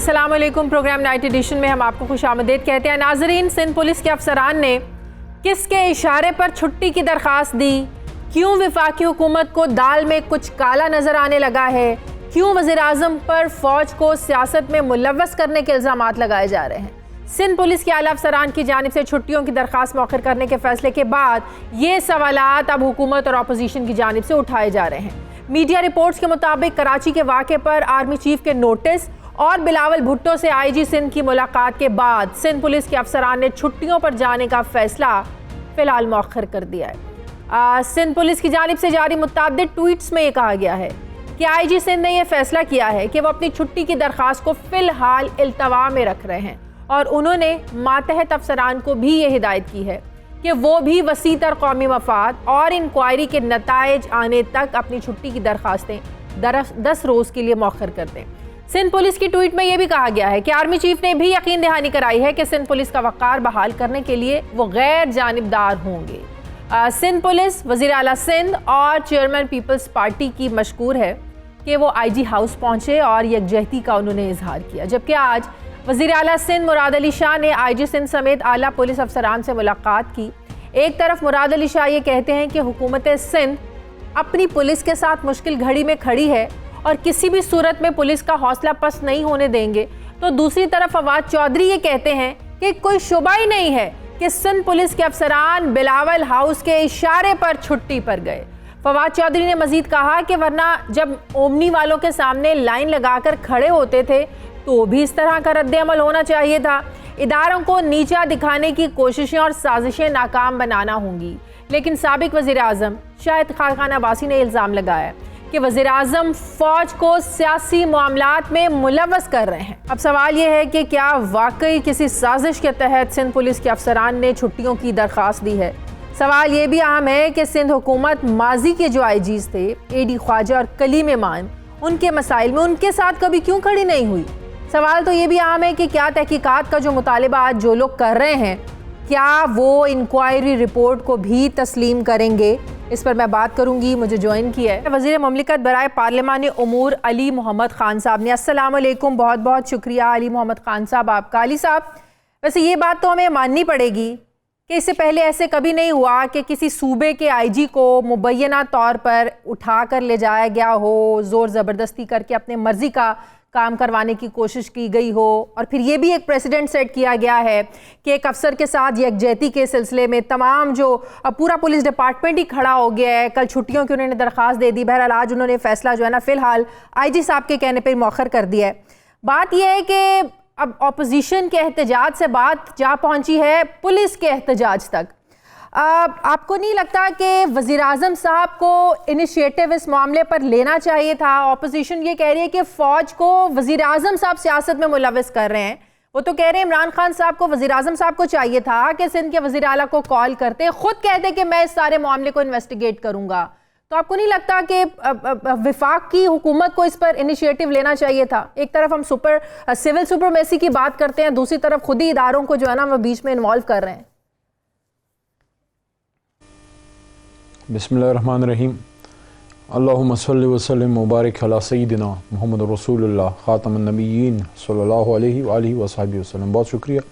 अस्सलाम वालेकुम। Programme night addition में हम आपको खुशामदीद कहते हैं। नाजरीन, सिंध पुलिस के अफसरान ने किसके इशारे पर छुट्टी की दरख्वास्त दी? क्यों वफाकी हुकूमत को दाल में कुछ काला नज़र आने लगा है? क्यों वज़ीर आज़म पर फ़ौज को सियासत में मुलव्वस करने के इल्ज़ामात लगाए जा रहे हैं? सिंध पुलिस के आला अफसरान की जानिब से छुट्टियों की दरख्वास्त मौखर करने के फैसले के बाद ये सवालात अब हुकूमत और अपोजिशन की जानिब से उठाए जा रहे हैं। मीडिया रिपोर्ट्स के मुताबिक कराची के वाक़े पर आर्मी चीफ के नोटिस और बिलावल भुट्टो से IG सिंध की मुलाकात के बाद सिंध पुलिस के अफसरान ने छुट्टियों पर जाने का फैसला फ़िलहाल मौखर कर दिया है। सिंध पुलिस की जानिब से जारी मुतअद्दिद ट्वीट्स में ये कहा गया है कि IG सिंध ने यह फैसला किया है कि वो अपनी छुट्टी की दरख्वास्त को फ़िलहाल इल्तवा में रख रहे हैं और उन्होंने मातहत अफसरान को भी ये हिदायत की है कि वो भी वसी तर कौमी मफाद और इंक्वायरी के नताइज आने तक अपनी छुट्टी की दरख्वास्तें 10 रोज़ के लिए मौखर कर दें। सिंध पुलिस की ट्वीट में यह भी कहा गया है कि आर्मी चीफ ने भी यकीन दहानी कराई है कि सिंध पुलिस का वक़ार बहाल करने के लिए वो गैर जानिबदार होंगे। सिंध पुलिस वज़ीर आला सिंध और चेयरमैन पीपल्स पार्टी की मशकूर है कि वो IG हाउस पहुँचे और यकजहती का उन्होंने इजहार किया, जबकि आज वज़ीर आला सिंध मुराद अली शाह ने IG सिंध समेत आला पुलिस अफसरान से मुलाकात की। एक तरफ मुराद अली शाह ये कहते हैं कि हुकूमत सिंध अपनी पुलिस के साथ मुश्किल घड़ी में खड़ी है और किसी भी सूरत में पुलिस का हौसला पस्त नहीं होने देंगे, तो दूसरी तरफ फवाद चौधरी ये कहते हैं कि कोई शुबा ही नहीं है कि सिंध पुलिस के अफसरान बिलावल हाउस के इशारे पर छुट्टी पर गए। फवाद चौधरी ने मजीद कहा कि वरना जब ओमनी वालों के सामने लाइन लगाकर खड़े होते थे तो भी इस तरह का रद्द अमल होना चाहिए था। इदारों को नीचा दिखाने की कोशिशें और साजिशें नाकाम बनाना होंगी। लेकिन साबिक वज़ीर आज़म शाहिद खान अब्बासी ने इल्ज़ाम लगाया कि वज़ीर आज़म फ़ौज को सियासी मामलात में मुलव्वस कर रहे हैं। अब सवाल ये है कि क्या वाकई किसी साजिश के तहत सिंध पुलिस के अफसरान ने छुट्टियों की दरख्वास्त दी है? सवाल ये भी अहम है कि सिंध हुकूमत माजी के जो IGs थे, AD ख्वाजा और कलीम ईमान, उनके मसाइल में उनके साथ कभी क्यों खड़ी नहीं हुई? सवाल तो ये भी अहम है कि क्या तहकीकात का जो मुतालिबा आज जो लोग कर रहे हैं, क्या वो इंक्वायरी रिपोर्ट को भी तस्लीम करेंगे? इस पर मैं बात करूंगी। मुझे ज्वाइन किया है वज़ीर ममलिकत बराए पार्लिमानी उमूर अली मोहम्मद ख़ान साहब ने। अस्सलाम वालेकुम, बहुत बहुत शुक्रिया अली मोहम्मद ख़ान साहब आपका। अली साहब, वैसे ये बात तो हमें माननी पड़ेगी कि इससे पहले ऐसे कभी नहीं हुआ कि किसी सूबे के IG को मुबैना तौर पर उठा कर ले जाया गया हो, ज़ोर ज़बरदस्ती करके अपने मर्ज़ी का काम करवाने की कोशिश की गई हो, और फिर ये भी एक प्रेसिडेंट सेट किया गया है कि एक अफसर के साथ यकजहती के सिलसिले में तमाम जो पूरा पुलिस डिपार्टमेंट ही खड़ा हो गया है। कल छुट्टियों की उन्होंने दरख्वास्त दे दी, बहरहाल आज उन्होंने फैसला जो है ना फ़िलहाल IG साहब के कहने पर मौखर कर दिया है। बात यह है कि अब अपोजिशन के एहतजाज से बात जा पहुँची है पुलिस के एहतजाज तक। आपको नहीं लगता कि वज़ीर आज़म साहब को इनिशिएटिव इस मामले पर लेना चाहिए था? ऑपोजिशन ये कह रही है कि फ़ौज को वज़ीर आज़म साहब सियासत में मुलव्वस कर रहे हैं। वो तो कह रहे हैं इमरान खान साहब को, वज़ीर आज़म साहब को चाहिए था कि सिंध के वज़ीर आला को कॉल करते, खुद कहते कि मैं इस सारे मामले को इन्वेस्टिगेट करूँगा। तो आपको नहीं लगता कि वफाक की हुकूमत को इस पर इनिशिएटिव लेना चाहिए था? एक तरफ हम सिविल सुपरमेसी की बात करते हैं, दूसरी तरफ खुद ही इदारों को जो है ना वो बीच में इन्वॉल्व कर रहे हैं। बिस्मिल्लाहिर्रहमानिर्रहीम। अल्लाहुम्मा सल्लि व सल्लिम मुबारक अला सय्यिदिना मुहम्मद रसूलुल्लाह खातमुन नबिय्यीन सल्लल्लाहु अलैहि व आलिहि व सहबिहि वसल्लम। बहुत शुक्रिया।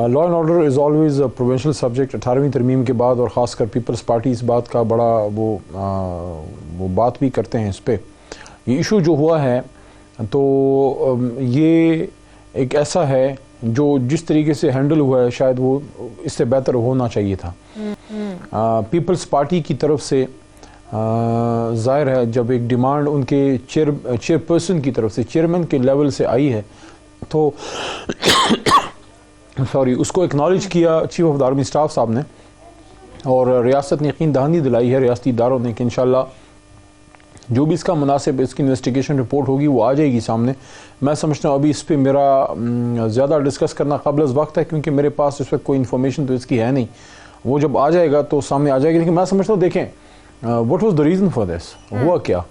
Law and order is always a provincial subject. 18वीं तरमीम के बाद और ख़ासकर पीपल्स पार्टी इस बात का बड़ा वो बात भी करते हैं इस पर। ये इशू जो हुआ है तो ये एक ऐसा है जो जिस तरीके से हैंडल हुआ है शायद वो इससे बेहतर होना चाहिए था। पीपल्स पार्टी की तरफ से ज़ाहिर है जब एक डिमांड उनके चेयरपर्सन की तरफ से, चेयरमैन के लेवल से आई है तो उसको एक्नॉलेज किया chief of the army staff साहब ने, और रियासत ने यकीन दहानी दिलाई है रियासती इदारों ने कि इंशाल्लाह जो भी इसका मुनासिब इसकी इन्वेस्टिगेशन रिपोर्ट होगी वो आ जाएगी सामने। मैं समझता हूँ अभी इस पर मेरा ज़्यादा डिस्कस करना क़ाबिल वक्त है क्योंकि मेरे पास इस वक्त कोई इन्फॉर्मेशन तो इसकी है नहीं। वो जब आ जाएगा तो सामने आ जाएगी। लेकिन मैं समझता हूँ देखें what was the reason for this, हुआ क्या?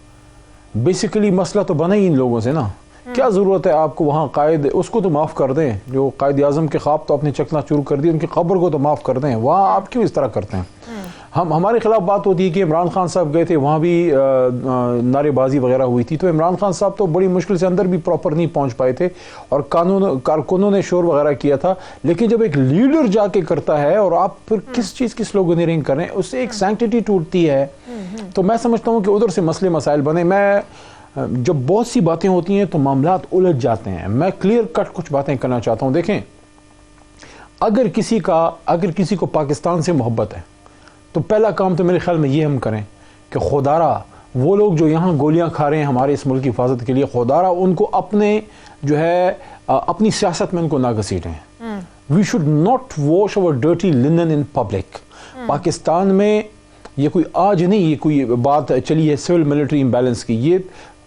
बेसिकली मसला तो बना ही इन लोगों से ना। क्या ज़रूरत है आपको वहाँ कायद, उसको तो माफ़ कर दें जो कायद आज़म के ख्वाब तो अपने चकना चूर कर दिए, उनकी कब्र को तो माफ़ कर दें, वहाँ आप क्यों इस तरह करते हैं? हम हमारे खिलाफ बात होती है कि इमरान खान साहब गए थे, वहाँ भी नारेबाजी वगैरह हुई थी, तो इमरान खान साहब तो बड़ी मुश्किल से अंदर भी प्रॉपर नहीं पहुँच पाए थे और कारकुनों ने शोर वगैरह किया था। लेकिन जब एक लीडर जाके करता है और आप फिर किस चीज़ की स्लोगनियरिंग कर रहे हैं, उससे एक सैंक्टिटी टूटती है। तो मैं समझता हूँ कि उधर से मसले मसाइल बने। मैं जब बहुत सी बातें होती हैं तो मामलात उलझ जाते हैं। मैं क्लियर कट कुछ बातें करना चाहता हूँ। देखें, अगर किसी को पाकिस्तान से मोहब्बत है तो पहला काम तो मेरे ख्याल में ये हम करें कि खुदारा वो लोग जो यहाँ गोलियाँ खा रहे हैं हमारे इस मुल्क की हिफाजत के लिए, खुदारा उनको अपने जो है अपनी सियासत में उनको ना घसीटें। We should not wash our dirty linen in public. Pakistan में ये कोई आज नहीं, ये कोई बात चली है सिविल मिलिट्री इम्बैलेंस की, ये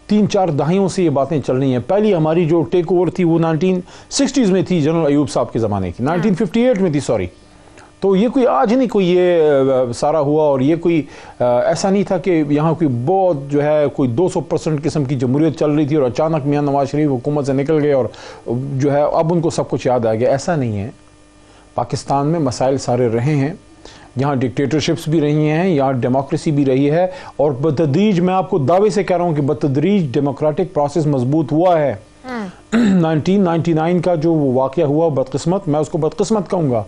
3-4 दहाइयों से ये बातें चल रही हैं। पहली हमारी जो टेक ओवर थी वो 1960s में थी, जनरल अयूब साहब के ज़माने की, 1958 में थी, सॉरी। तो ये कोई आज नहीं कोई ये सारा हुआ, और ये कोई ऐसा नहीं था कि यहाँ कोई बहुत जो है कोई 200% किस्म की जमहूरियत चल रही थी और अचानक मियाँ नवाज शरीफ हुकूमत से निकल गए और जो है अब उनको सब कुछ याद आ गया। ऐसा नहीं है। पाकिस्तान में मसाइल सारे रहे हैं, यहाँ डिक्टेटरशिप्स भी रही हैं, यहाँ डेमोक्रेसी भी रही है, और बतदरीज मैं आपको दावे से कह रहा हूँ कि बतदरीज डेमोक्रेटिक प्रोसेस मजबूत हुआ है। 1999 का जो वाक़या हुआ बदकिस्मत, मैं उसको बदकिस्मत कहूँगा,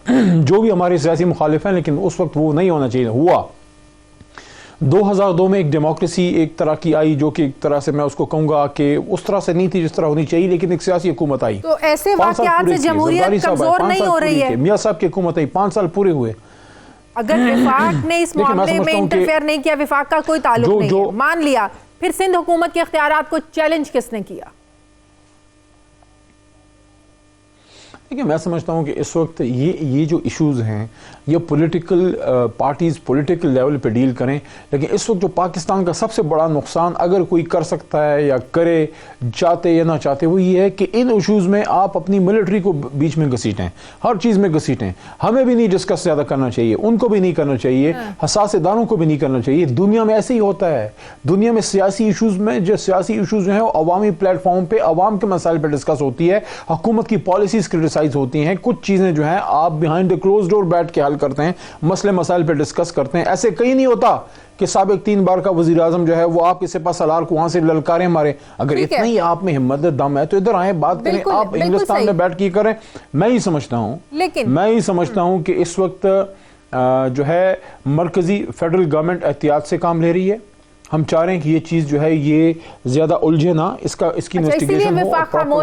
जो भी हमारे सियासी मुखालिफ हैं, लेकिन उस वक्त वो नहीं होना चाहिए, हुआ। 2002 में एक डेमोक्रेसी एक तरह की आई जो कि एक तरह से मैं उसको कहूँगा कि उस तरह से नहीं थी जिस तरह होनी चाहिए, लेकिन एक सियासी हुकूमत आई। तो ऐसे वाक़यात से जमहूरियत कमज़ोर नहीं हो रही है। मियाँ साहब की हुकूमत आई, 5 साल पूरे हुए। अगर विफाक ने इस मामले में इंटरफेयर नहीं किया, विफाक का कोई ताल्लुक नहीं है, मान लिया, फिर सिंध हुकूमत के इख्तियारात को चैलेंज किसने किया? देखिए, मैं समझता हूँ कि इस वक्त ये जो इश्यूज़ हैं ये पॉलिटिकल पार्टीज़ पॉलिटिकल लेवल पे डील करें, लेकिन इस वक्त जो पाकिस्तान का सबसे बड़ा नुकसान अगर कोई कर सकता है या करे, चाहते या ना चाहते, वो ये है कि इन इश्यूज़ में आप अपनी मिलिट्री को बीच में घसीटें, हर चीज़ में घसीटें। हमें भी नहीं डिस्कस ज़्यादा करना चाहिए, उनको भी नहीं करना चाहिए, हसास इदारों को भी नहीं करना चाहिए। दुनिया में ऐसे ही होता है। दुनिया में सियासी इशूज़ में जो सियासी इशूज़ जो हैं वो अवामी प्लेटफॉर्म पर अवाम के मसाइल पर डिस्कस होती है, हुकूमत की पॉलिसीज़ क्रिटिसाइज होती हैं। कुछ चीजें जो हैं आप बिहाइंड द क्लोज डोर बैठ के हल करते हैं, मसले मसाइल पे डिस्कस करते हैं। ऐसे कहीं नहीं होता कि साबिक 3 बार का वजीर आजम जो है वो आपके सिपा सलार को वहां से ललकारे मारे। अगर इतना ही आप में हिम्मत दम है तो इधर आए, बात करें। आप हिंदुस्तान में बैठ के करें। मैं ही समझता हूं कि इस वक्त जो है मरकजी फेडरल गवर्नमेंट एहतियात से काम ले रही है। हम चाह रहे हैं कि ये चीज जो है ये ज्यादा उलझे ना, इसकी इन्वेस्टिगेशन हो,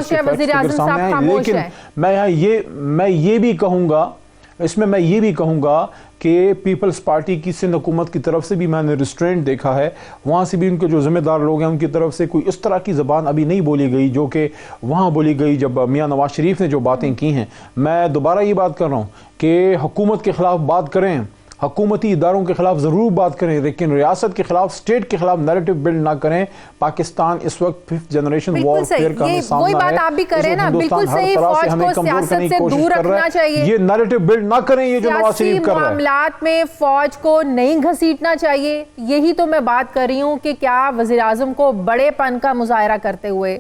लेकिन मैं ये भी कहूंगा, इसमें मैं ये भी कहूंगा कि पीपल्स पार्टी की सिंध हुकूमत की तरफ से भी मैंने रिस्ट्रेंट देखा है, वहाँ से भी उनके जो जिम्मेदार लोग हैं उनकी तरफ से कोई इस तरह की ज़बान अभी नहीं बोली गई जो कि वहाँ बोली गई जब मियाँ नवाज शरीफ ने जो बातें की हैं। मैं दोबारा ये बात कर रहा हूँ कि हुकूमत के ख़िलाफ़ बात करें, हुकूमती इदारों के खिलाफ ज़रूर बात करें, लेकिन रियासत के खिलाफ, स्टेट के खिलाफ नैरेटिव बिल्ड ना करें। पाकिस्तान इस वक्त 5th जनरेशन वॉरफेयर का सामना है। बात आप भी करें ना, बिल्कुल सही, फौज को सियासत से दूर रखना चाहिए, ये नैरेटिव बिल्ड ना करें, ये जो नवाज शरीफ कर रहा है। मामलात में फौज को नहीं घसीटना चाहिए, यही तो मैं बात कर रही हूँ कि क्या वज़ीर आज़म को बड़ेपन का मुजाहरा करते हुए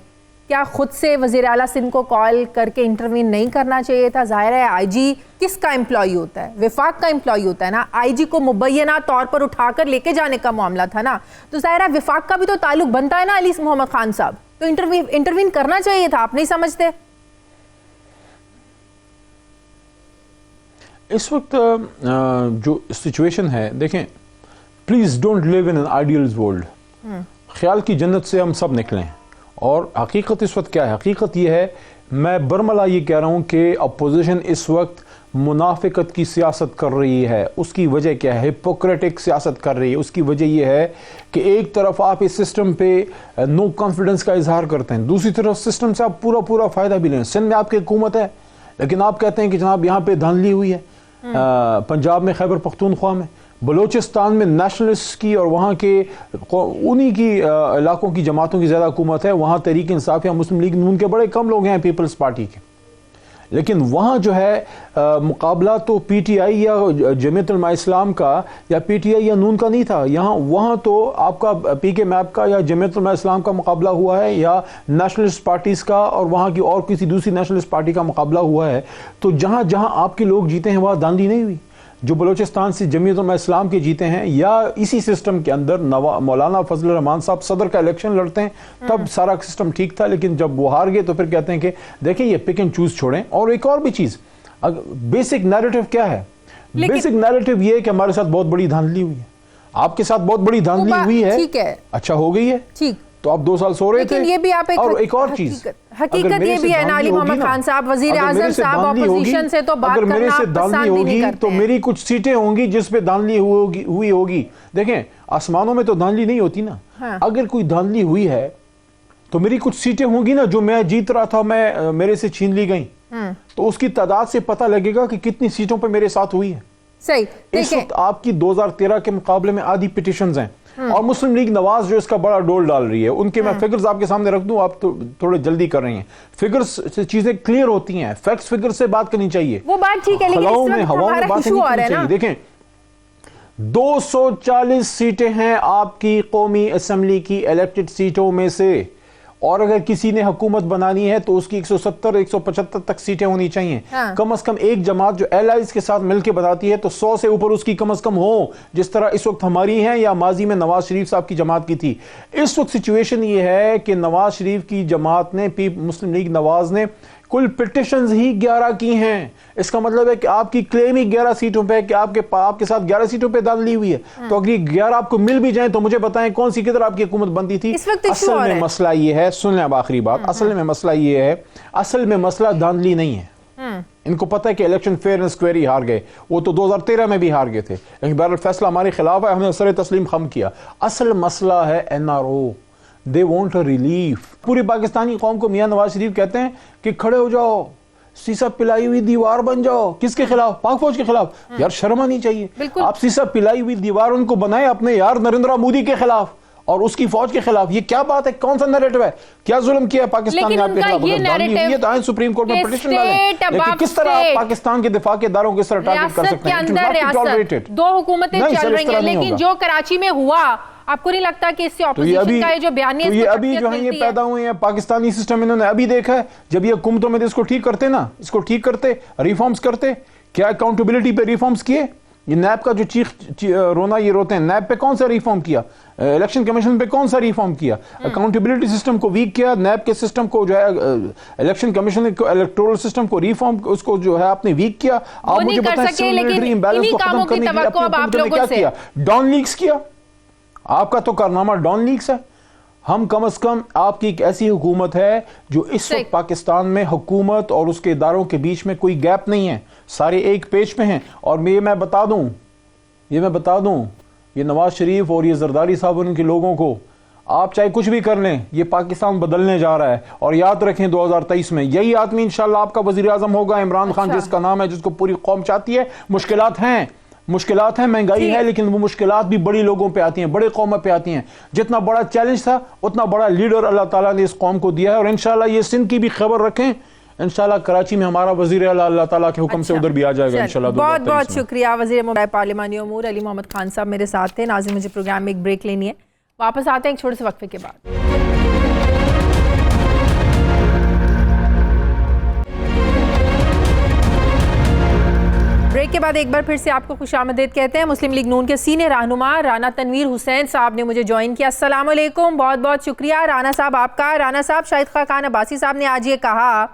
क्या खुद से वज़ीर आला सिंध को कॉल करके इंटरवीन नहीं करना चाहिए था? जाहिर है आईजी किसका एम्प्लॉई होता है? विफाक का एम्प्लॉई होता है ना। आईजी को मुबैना तौर पर उठाकर लेके जाने का मामला था ना, तो जाहिर है विफाक का भी तो ताल्लुक बनता है ना अली मोहम्मद खान साहब, तो इंटरवीन करना चाहिए था। आप नहीं समझते? इस वक्त जो सिचुएशन है, देखें, please don't live in an ideal world. ख्याल की जन्नत से हम सब निकलें, और हकीकत इस वक्त क्या है? हकीकत यह है, मैं बरमला ये कह रहा हूँ कि अपोजिशन इस वक्त मुनाफिकत की सियासत कर रही है। उसकी वजह क्या है? हिपोक्रेटिक सियासत कर रही है। उसकी वजह यह है कि एक तरफ आप इस सिस्टम पे नो कॉन्फिडेंस का इजहार करते हैं, दूसरी तरफ सिस्टम से आप पूरा फ़ायदा भी लें। सिंध में आपकी हुकूमत है, लेकिन आप कहते हैं कि जनाब यहाँ पे धांधली हुई है। पंजाब में, खैबर पख्तूनख्वा में, बलूचिस्तान में नेशनलिस्ट की और वहाँ के उन्हीं की इलाकों की जमातों की ज़्यादा हुकूमत है। वहाँ तहरीक इंसाफ या मुस्लिम लीग नून के बड़े कम लोग हैं पीपल्स पार्टी के, लेकिन वहाँ जो है मुकाबला तो पीटीआई या जमीयत उलमा इस्लाम का या पीटीआई या नून का नहीं था। वहाँ तो आपका पीके मैप का या जमीयत उलमा इस्लाम का मुकाबला हुआ है, या नेशनलिस्ट पार्टीज़ का और वहाँ की और किसी दूसरी नेशनलिस्ट पार्टी का मुकाबला हुआ है। तो जहाँ जहाँ आपके लोग जीते हैं वहाँ धांधली नहीं हुई। जो बलूचिस्तान से जमीयत उलमा इस्लाम के जीते हैं, या इसी सिस्टम के अंदर मौलाना फजल रहमान साहब सदर का इलेक्शन लड़ते हैं, तब सारा सिस्टम ठीक था। लेकिन जब वो हार गए तो फिर कहते हैं कि देखिए ये पिक एंड चूज छोड़ें। और एक और भी चीज, बेसिक नैरेटिव क्या है? बेसिक नैरेटिव ये है कि हमारे साथ बहुत बड़ी धांधली हुई है, आपके साथ बहुत बड़ी धांधली हुई है, ठीक है, अच्छा हो गई है, ठीक, तो आप 2 साल सो रहे थे। ये भी आप और एक और चीज, हकीकत ये भी है ना, अली मोहम्मद खान साहब वजीर आजम साहब ऑपोजिशन से तो बात करना मेरे से धांधली होगी तो मेरी कुछ सीटें होंगी जिसपे धांधली हुई होगी। देखें, आसमानों में तो धांधली नहीं होती ना। हाँ। अगर कोई धांधली हुई है तो मेरी कुछ सीटें होंगी ना जो मैं जीत रहा था, मैं मेरे से छीन ली गई, तो उसकी तादाद से पता लगेगा कि कितनी सीटों पे मेरे साथ हुई है। सही। इस वक्त आपकी 2013 के मुकाबले में आधी पिटिशंस हैं, और मुस्लिम लीग नवाज जो इसका बड़ा डोल डाल रही है, उनके मैं फिगर्स आपके सामने रख दूं, आप तो थोड़े जल्दी कर रही हैं। फिगर्स से चीजें क्लियर होती हैं, फैक्ट्स फिगर से बात करनी चाहिए। वो बात ठीक है, लेकिन हवाओं में बात नहीं करनी चाहिए। देखें, 240 सीटें हैं आपकी कौमी असेंबली की इलेक्टेड सीटों में से, और अगर किसी ने हुकूमत बनानी है तो उसकी 170-175 तक सीटें होनी चाहिए। हाँ। कम से कम एक जमात जो एलाइज के साथ मिलकर बनाती है तो 100 से ऊपर उसकी कम से कम हो, जिस तरह इस वक्त हमारी है या माजी में नवाज शरीफ साहब की जमात की थी। इस वक्त सिचुएशन ये है कि नवाज शरीफ की जमात ने, मुस्लिम लीग नवाज ने कुल पिटिशंस ही 11 की हैं। इसका मतलब है कि आपकी क्लेम ही 11 सीटों पे है कि आपके साथ 11 सीटों पे दांधली हुई है। तो अगर ये 11 आपको मिल भी जाए तो मुझे बताएं कौन सी किधर आपकी हुकूमत बनती थी। असल में मसला ये है, सुन लें अब आखिरी बात, असल में मसला ये है, असल में मसला धांधली नहीं है। इनको पता है कि इलेक्शन फेयर एंड स्क्वेयर ही हार गए, वो तो 2013 में भी हार गए थे, लेकिन बहरहाल फैसला हमारे खिलाफ है, हमने सर तस्लीम खम किया। असल मसला है NRO, they want a relief. पूरी पाकिस्तानी कौम को मियां नवाज शरीफ कहते हैं कि खड़े हो जाओ, सीसा पिलाई हुई दीवार बन जाओ। किसके खिलाफ? पाक फौज के खिलाफ। यार शर्म आनी चाहिए। आप सीसा पिलाई हुई दीवार उनको बनाए अपने यार नरेंद्र मोदी के खिलाफ और उसकी फौज के खिलाफ। ये क्या बात है? कौन सा नैरेटिव है? क्या जुल्म किया पाकिस्तान ने आपके खिलाफ? अगर सुप्रीम कोर्ट में पिटीशन डालें, लेकिन किस तरह आप पाकिस्तान के दिफा के इदारों को इस तरह टारगेट कर सकते हैं? 2 हुकूमतें चल रही हैं, लेकिन जो कराची में हुआ, आपको नहीं लगता कि इससे ऑपोजिशन का जो बयान है, ये अभी जो है ये पैदा हुए हैं पाकिस्तानी सिस्टम, इन्होंने अभी देखा है। जब ये हुकूमतों में इसको ठीक करते ना, इसको ठीक करते, रिफॉर्म्स करते, क्या अकाउंटेबिलिटी पे रिफॉर्म्स किए? ये नैब का जो रोना ये रोते हैं, नैब पे कौन सा रिफॉर्म किया? इलेक्शन कमीशन पे कौन सा रिफॉर्म किया? अकाउंटेबिलिटी सिस्टम को वीक किया, नैब के सिस्टम को जो है, इलेक्शन कमीशन को, इलेक्टोरल सिस्टम को रिफॉर्म, उसको जो है आपने वीक किया। आप मुझे बताएं, मिलिट्री इंबैलेंस को खत्म करने के लिए आपने क्या किया? डॉन लीक्स किया, आपका तो कारनामा डॉन लीक्स है। हम कम से कम आपकी एक ऐसी हुकूमत है जो इस वक्त पाकिस्तान में हुकूमत और उसके इदारों के बीच में कोई गैप नहीं है, सारे एक पेज पे हैं। और मैं बता दूं, ये नवाज शरीफ और ये जरदारी साहब और उनके लोगों को, आप चाहे कुछ भी कर लें, ये पाकिस्तान बदलने जा रहा है। और याद रखें 2023 में यही आदमी इंशाल्लाह आपका वजीर आजम होगा, इमरान खान जिसका नाम है, जिसको पूरी कौम चाहती है। मुश्किलात हैं, महंगाई है, लेकिन वो मुश्किलात भी बड़ी लोगों पे आती हैं, बड़े कौम पे आती हैं। जितना बड़ा चैलेंज था उतना बड़ा लीडर अल्लाह ताला ने इस कौम को दिया है। और इंशाल्लाह ये सिंध की भी खबर रखें, इंशाल्लाह कराची में हमारा वजीर अल्लाह ताला के हुक्म से उधर भी आ जाएगा इंशाल्लाह। बहुत बहुत शुक्रिया वजीर पार्लिमानी उमूर अली मोहम्मद खान साहब मेरे साथ थे। नाज़रीन, मुझे प्रोग्राम में एक ब्रेक लेनी है, वापस आते हैं एक छोटे से वक्फे के बाद। ब्रेक के बाद एक बार फिर से आपको खुशामदीद कहते हैं। मुस्लिम लीग नून के सीनियर रहनुमा राना तनवीर हुसैन साहब ने मुझे ज्वाइन किया। अस्सलाम वालेकुम, बहुत बहुत शुक्रिया राना साहब आपका। राना साहब, शाहिद खान अब्बासी साहब ने आज ये कहा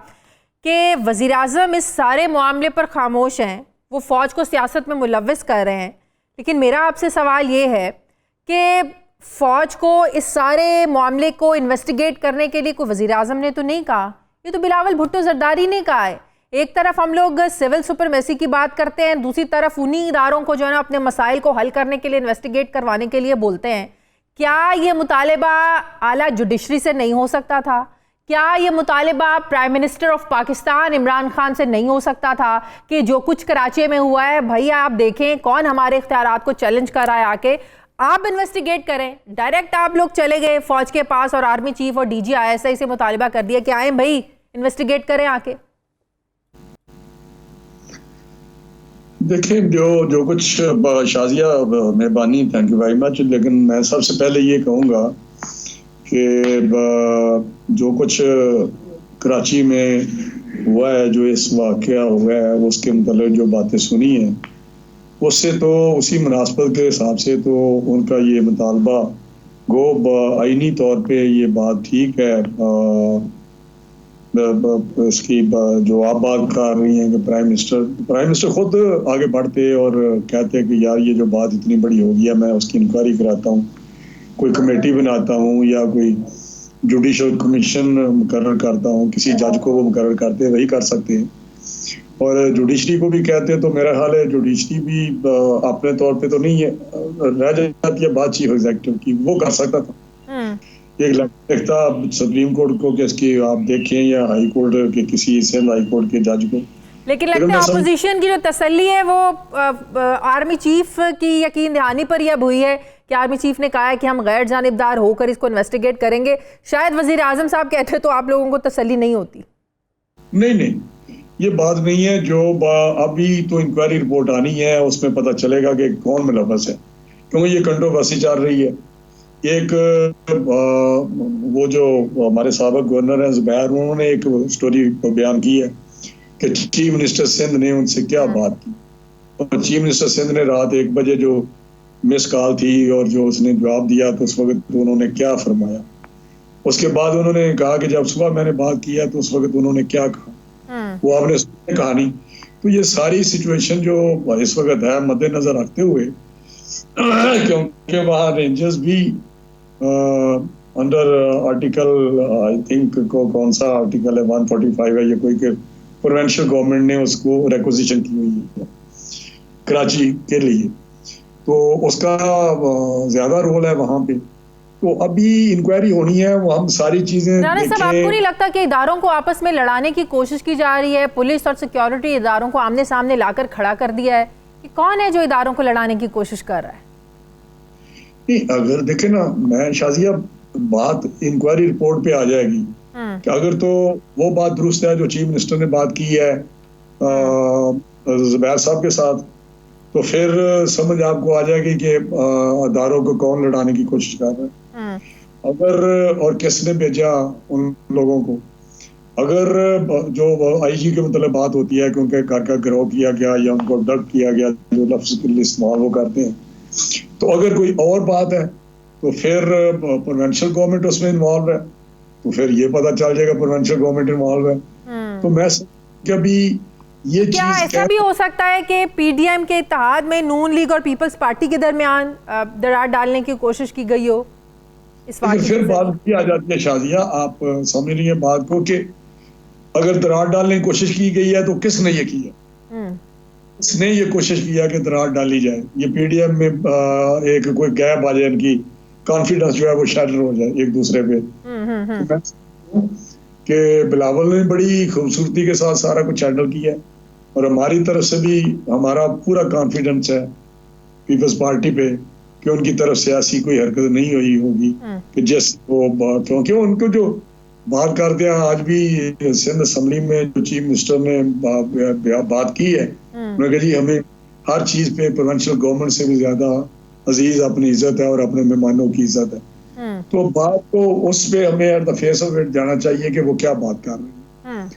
कि वज़ीर आज़म इस सारे मामले पर खामोश हैं, वो फ़ौज को सियासत में मुलव्वस कर रहे हैं। लेकिन मेरा आपसे सवाल ये है कि फ़ौज को इस सारे मामले को इन्वेस्टिगेट करने के लिए कोई वज़ीर आज़म ने तो नहीं कहा, ये तो बिलावल भुट्टो जरदारी ने कहा है। एक तरफ हम लोग सिविल सुपरमेसी की बात करते हैं, दूसरी तरफ उन्हीं इदारों को जो है ना अपने मसाइल को हल करने के लिए, इन्वेस्टिगेट करवाने के लिए बोलते हैं। क्या ये मुतालिबा आला जुडिशरी से नहीं हो सकता था? क्या ये मुतालिबा prime minister of Pakistan Imran Khan से नहीं हो सकता था कि जो कुछ कराची में हुआ है, भैया आप देखें कौन हमारे इख्तियारात को चैलेंज कर रहा है, आके आप इन्वेस्टिगेट करें। डायरेक्ट आप लोग चले गए फौज के पास और आर्मी चीफ और DG ISI से मुतालिबा कर दिया कि आए भाई इन्वेस्टिगेट करें आके। देखिए, जो कुछ शाजिया, मेहरबानी, थैंक यू वेरी मच। लेकिन मैं सबसे पहले ये कहूँगा कि जो कुछ कराची में हुआ है, जो इस वाक़या हुआ है, उसके मतलब जो बातें सुनी हैं उससे तो उसी मुनासबत के हिसाब से तो उनका ये मुतालबा गो आईनी तौर पे ये बात ठीक है। इसकी जो आप बात कर रही हैं कि प्राइम मिनिस्टर खुद आगे बढ़ते और कहते हैं कि यार ये जो बात इतनी बड़ी हो गई है, मैं उसकी इंक्वायरी कराता हूँ, कोई कमेटी बनाता हूँ या कोई जुडिशल कमीशन मुकर्रर करता हूँ, किसी जज को वो मुकर्रर करते हैं, वही कर सकते हैं। और जुडिशरी को भी कहते हैं, तो मेरा ख्याल है जुडिशरी भी अपने तौर पे तो नहीं है, रह जाती है बात चीफ एग्जीक्यूटिव की, वो कर सकता था। एक लगता सुप्रीम कोर्ट को कि इसकी आप देखें या हाई कोर्ट के किसी सिंध हाई कोर्ट के जज को। लेकिन लगता है ऑपोजिशन की जो तसल्ली है वो आर्मी चीफ की यकीन दहानी पर ही अब हुई है कि आर्मी चीफ ने कहा है कि हम गैर जानिबदार होकर इसको इन्वेस्टिगेट करेंगे। शायद वजीर आजम साहब कहते तो आप लोगों को तसल्ली नहीं होती। नहीं, ये बात नहीं है। जो अभी तो इंक्वायरी रिपोर्ट आनी है, उसमें पता चलेगा कि कौन मुलव्वस है, क्योंकि ये कंट्रोवर्सी चल रही है। एक वो जो हमारे साबिक गवर्नर हैं ज़ुबैर, उन्होंने एक स्टोरी बयान की है कि चीफ मिनिस्टर सिंध ने उनसे क्या बात की, और चीफ मिनिस्टर सिंध ने रात 1 बजे जो मिस कॉल थी और जो उसने जवाब दिया तो उस वक्त उन्होंने क्या फरमाया। उसके बाद उन्होंने कहा कि जब सुबह मैंने बात किया तो उस वक्त उन्होंने क्या कहा, वो आपने सुनी कहानी। तो ये सारी सिचुएशन जो इस वक्त है मद्देनजर रखते हुए, क्योंकि वहाँ रेंजर्स भी अंडर आर्टिकल आई थिंक को कौन सा आर्टिकल है 145 है, ये कोई के प्रोविंशियल गवर्नमेंट ने उसको रिक्विजिशन की हुई है कराची के लिए, तो उसका ज्यादा रोल है वहाँ पे। तो अभी इंक्वायरी होनी है, वो हम सारी चीजें राना साहब, आपको नहीं लगता कि इदारों को आपस में लड़ाने की कोशिश की जा रही है? पुलिस और सिक्योरिटी इदारों को आमने सामने लाकर खड़ा कर दिया है कि कौन है जो इदारों को लड़ाने की कोशिश कर रहा है? नहीं, अगर देखे ना, मैं शाजिया बात इंक्वायरी रिपोर्ट पे आ जाएगी कि अगर तो वो बात दुरुस्त है जो चीफ मिनिस्टर ने बात की है ज़ुबैर साहब के साथ, तो फिर समझ आपको आ जाएगी कि अदारों को कौन लड़ाने की कोशिश कर रहा है, अगर और किसने भेजा उन लोगों को। अगर जो आईजी के मतलब बात होती है कि उनके घर का गिरोह किया गया या उनको अबडक्ट किया गया, जो लफ्ज़ के लिए इस्तेमाल वो करते हैं, तो अगर कोई और बात है तो फिर प्रोविंशियल गवर्नमेंट उसमें इन्वॉल्व है, तो फिर ये पता चल जाएगा प्रोविंशियल गवर्नमेंट इन्वॉल्व है। तो मैं कभी ये क्या ऐसा भी हो सकता है कि पीडीएम के इत्तेहाद में नून लीग और पीपल्स पार्टी के दरमियान दरार डालने की कोशिश की गई हो? इस फिर बात भी आ जाती है शाजिया, आप समझ रही है बात को, कि अगर दरार डालने की कोशिश की गई है तो किसने ये की है? इसने ये कोशिश किया कि दरार डाली जाए, ये पीडीएम में एक कोई गैप आ जाए, इनकी कॉन्फिडेंस जो है वो शैटर हो जाए एक दूसरे पे। कि बिलावल ने बड़ी खूबसूरती के साथ सारा कुछ हैंडल किया और हमारी तरफ से भी हमारा पूरा कॉन्फिडेंस है पीपल्स पार्टी पे कि उनकी तरफ से ऐसी कोई हरकत नहीं हुई होगी कि जिस वो, क्योंकि उनको जो बात करते हैं आज भी सिंध असम्बली में जो चीफ मिनिस्टर ने बात की है, उन्होंने कहा जी हमें हर चीज पे प्रोविंशियल गवर्नमेंट से भी ज्यादा अजीज अपनी इज्जत है और अपने मेहमानों की इज्जत है। तो बात तो उस पे हमें at the face of it जाना चाहिए कि वो क्या बात कर रहे हैं।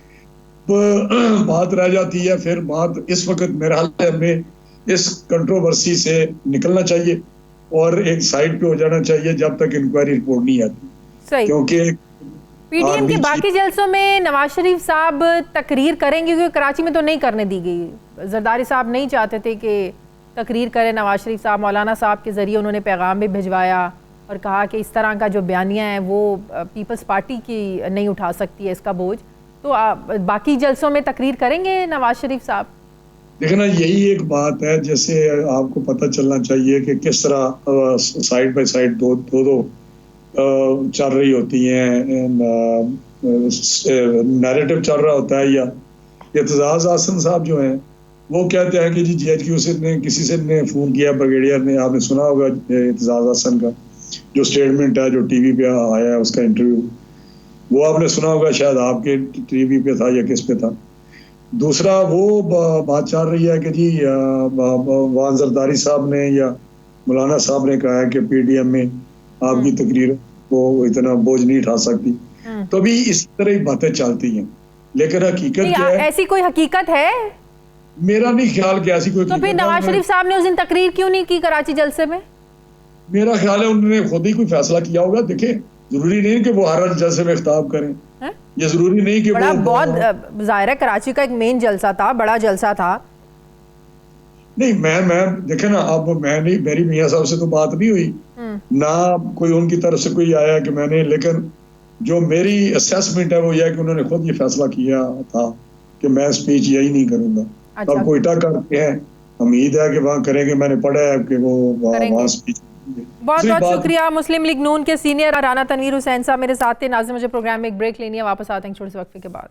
तो बात रह जाती है, फिर बात इस वक्त मेरा हाल है हमें इस कंट्रोवर्सी से निकलना चाहिए और एक साइड पे हो जाना चाहिए जब तक इंक्वायरी रिपोर्ट नहीं आती, क्योंकि पीडीएम के बाकी जलसों में नवाज शरीफ साहब तकरीर करेंगे, क्योंकि कराची में तो नहीं करने दी गई। जरदारी साहब नहीं चाहते थे कि तकरीर करें नवाज शरीफ साहब, मौलाना साहब के ज़रिए उन्होंने पैगाम भी भिजवाया और कहा कि इस तरह का जो बयानिया है वो पीपल्स पार्टी की नहीं उठा सकती है इसका बोझ। तो बाकी जलसों में तकरीर करेंगे नवाज शरीफ साहब? देखना, यही एक बात है, जैसे आपको पता चलना चाहिए कि किस तरह साइड बाय साइड दो चल रही होती हैं, नैरेटिव चल रहा होता है। या एतजाज हसन साहब जो हैं वो कहते हैं कि जी जीएचक्यू से ने किसी से ने फोन किया, ब्रिगेडियर ने, आपने सुना होगा एतजाज हसन का जो स्टेटमेंट है जो टीवी पे आया है उसका इंटरव्यू, वो आपने सुना होगा, शायद आपके टीवी पे था या किस पे था। दूसरा वो बात चल रही है कि जी वान जरदारी साहब ने या मौलाना साहब ने कहा है कि पीडीएम में आपकी तकरीर को इतना बोझ नहीं उठा सकती। तो भी इस तरह की बातें चलती हैं, लेकिन हकीकत क्या है? ऐसी कोई हकीकत है? मेरा नहीं ख्याल कि ऐसी कोई तो फिर नवाज शरीफ साहब ने उस दिन तकरीर क्यों नहीं की कराची जलसे में? मेरा ख्याल है उन्होंने खुद ही कोई फैसला किया होगा। देखिए, जरूरी नहीं कि वो हर जलसे में खिताब करें, ये जरूरी नहीं कि बड़ा वो बहुत जाहिर है कराची का एक मेन जलसा था, बड़ा जलसा था। नहीं, मैं देखे ना, अब मैं नहीं, मेरी मियाँ साहब से तो बात नहीं हुई ना, कोई उनकी तरफ से कोई आया कि मैंने, लेकिन जो मेरी असेसमेंट है वो यह है कि उन्होंने खुद ये फैसला किया था कि मैं स्पीच यही नहीं करूंगा। अच्छा। अब कोयटा करते हैं, उम्मीद है कि वहाँ करेंगे, मैंने पढ़ा है कि वो वहाँ स्पीच। बहुत बहुत शुक्रिया। मुस्लिम लीग नून के सीनियर राना तनवीर हुसैन साहब मेरे साथ थे। नाज़रीन, मुझे प्रोग्राम में एक ब्रेक लेनी है, वापस आते हैं छोटे से वक्फे के बाद।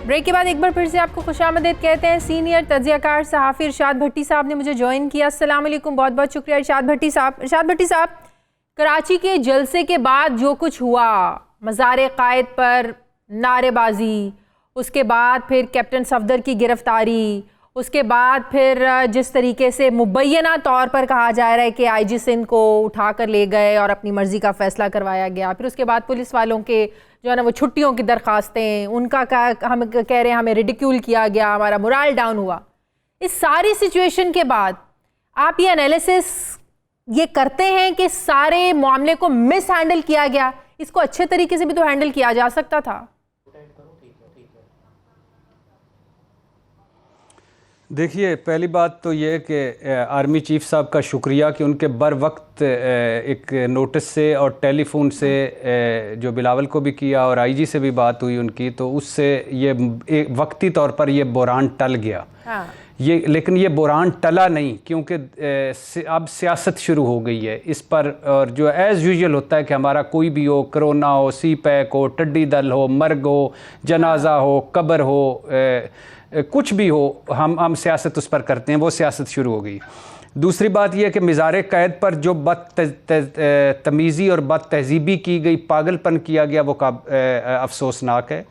ब्रेक के बाद एक बार फिर से आपको खुशामदीद कहते हैं। सीनियर तज्ज़ियाकार सहाफ़ी इरशाद भट्टी साहब ने मुझे ज्वाइन किया। अस्सलाम वालेकुम, बहुत बहुत शुक्रिया इरशाद भट्टी साहब। इरशाद भट्टी साहब, कराची के जलसे के बाद जो कुछ हुआ, मज़ार क़ायद पर नारेबाजी, उसके बाद फिर कैप्टन सफदर की गिरफ्तारी, उसके बाद फिर जिस तरीके से मुबैना तौर पर कहा जा रहा है कि आईजी सिंध को उठा कर ले गए और अपनी मर्ज़ी का फ़ैसला करवाया गया, फिर उसके बाद पुलिस वालों के जो है ना वो छुट्टियों की दरख्वास्तें, उनका हम कह रहे हैं हमें रिडिक्यूल किया गया, हमारा मोरल डाउन हुआ। इस सारी सिचुएशन के बाद आप ये एनालिसिस ये करते हैं कि सारे मामले को मिस हैंडल किया गया, इसको अच्छे तरीके से भी तो हैंडल किया जा सकता था। देखिए, पहली बात तो ये है कि आर्मी चीफ साहब का शुक्रिया कि उनके बर वक्त एक नोटिस से और टेलीफोन से जो बिलावल को भी किया और आईजी से भी बात हुई उनकी, तो उससे ये एक वक्ती तौर पर ये बुरान टल गया। हाँ। लेकिन ये बुरान टला नहीं, क्योंकि अब सियासत शुरू हो गई है इस पर। और जो एज़ यूजुअल होता है कि हमारा कोई भी हो, कोरोना हो, सी पैक हो, टड्डी दल हो, मर्ग हो, जनाजा हो, कब्र हो, कुछ भी हो, हम सियासत उस पर करते हैं, वो सियासत शुरू हो गई। दूसरी बात यह कि मज़ार क़ैद पर जो बदतमीज़ी और बद तहज़ीबी की गई, पागलपन किया गया, वो अफसोसनाक है।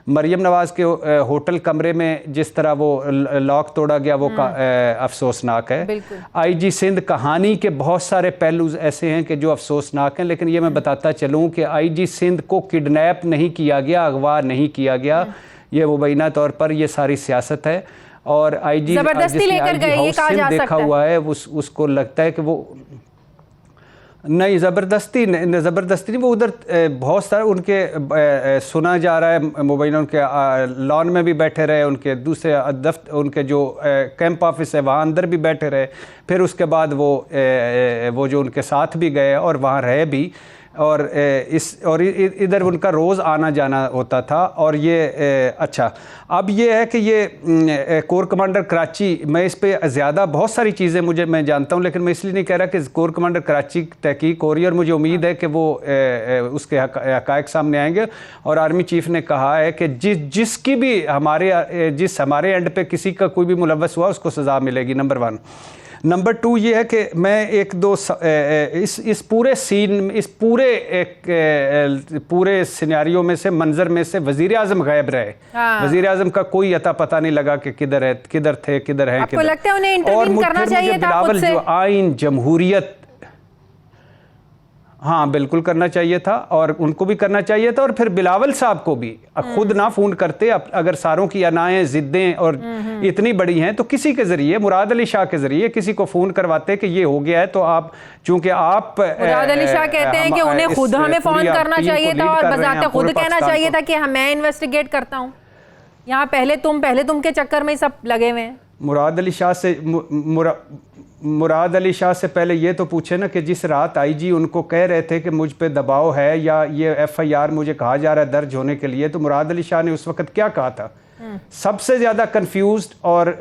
मरियम नवाज़ के होटल कमरे में जिस तरह वो लॉक तोड़ा गया, वो अफसोसनाक है। आईजी सिंध कहानी के बहुत सारे पहलू ऐसे हैं कि जो अफसोसनाक हैं, लेकिन ये मैं बताता चलूँ कि आईजी सिंध को किडनैप नहीं किया गया, अगवा नहीं किया गया, ये मुबैना तौर पर ये सारी सियासत है। और आईजी जबरदस्ती लेकर गए, ये कहा जा देखा हुआ है, उसको लगता है कि वो नहीं, ज़बरदस्ती नहीं, वो उधर बहुत सारे उनके सुना जा रहा है मुबैना उनके लॉन में भी बैठे रहे, उनके दूसरे उनके जो कैंप ऑफिस है वहाँ अंदर भी बैठे रहे, फिर उसके बाद वो जो उनके साथ भी गए और वहाँ रहे भी, और इधर उनका रोज़ आना जाना होता था। और ये अच्छा, अब ये है कि ये कोर कमांडर कराची, मैं इस पे ज़्यादा बहुत सारी चीज़ें मैं जानता हूँ, लेकिन मैं इसलिए नहीं कह रहा कि कोर कमांडर कराची तहकीक हो रही है, और मुझे उम्मीद है कि वो उसके हक़ाइक़ सामने आएंगे। और आर्मी चीफ़ ने कहा है कि जिसकी भी हमारे एंड पे किसी का कोई भी मुलव्वस हुआ उसको सज़ा मिलेगी, नंबर 1। नंबर 2 ये है कि मैं एक दो इस पूरे सीन, इस पूरे सिनेरियो में से, मंजर में से वज़ीर आज़म गायब रहे। हाँ। वज़ीर आज़म का कोई अता पता नहीं लगा कि किधर है, किधर थे, किधर हैं, आपको लगता है उन्हें इंटरवीन करना चाहिए था बिलावल जो आइन जमहूरियत, हाँ बिल्कुल करना चाहिए था, और उनको भी करना चाहिए था, और फिर बिलावल साहब को भी खुद ना फ़ोन करते। अगर सारों की अनाएं, ज़िद्दें और इतनी बड़ी हैं, तो किसी के ज़रिए, मुराद अली शाह के ज़रिए किसी को फ़ोन करवाते कि ये हो गया है। तो आप, चूँकि आप मुराद अली शाह कहते हैं कि उन्हें खुद हमें फ़ोन करना चाहिए था और बजाते खुद कहना चाहिए था कि मैं इन्वेस्टिगेट करता हूँ। यहाँ पहले तुम के चक्कर में सब लगे हुए हैं। मुराद अली शाह से पहले ये तो पूछे ना कि जिस रात आईजी उनको कह रहे थे कि मुझ पे दबाव है या ये एफआईआर मुझे कहा जा रहा है दर्ज होने के लिए, तो मुराद अली शाह ने उस वक्त क्या कहा था? सबसे ज़्यादा कंफ्यूज्ड और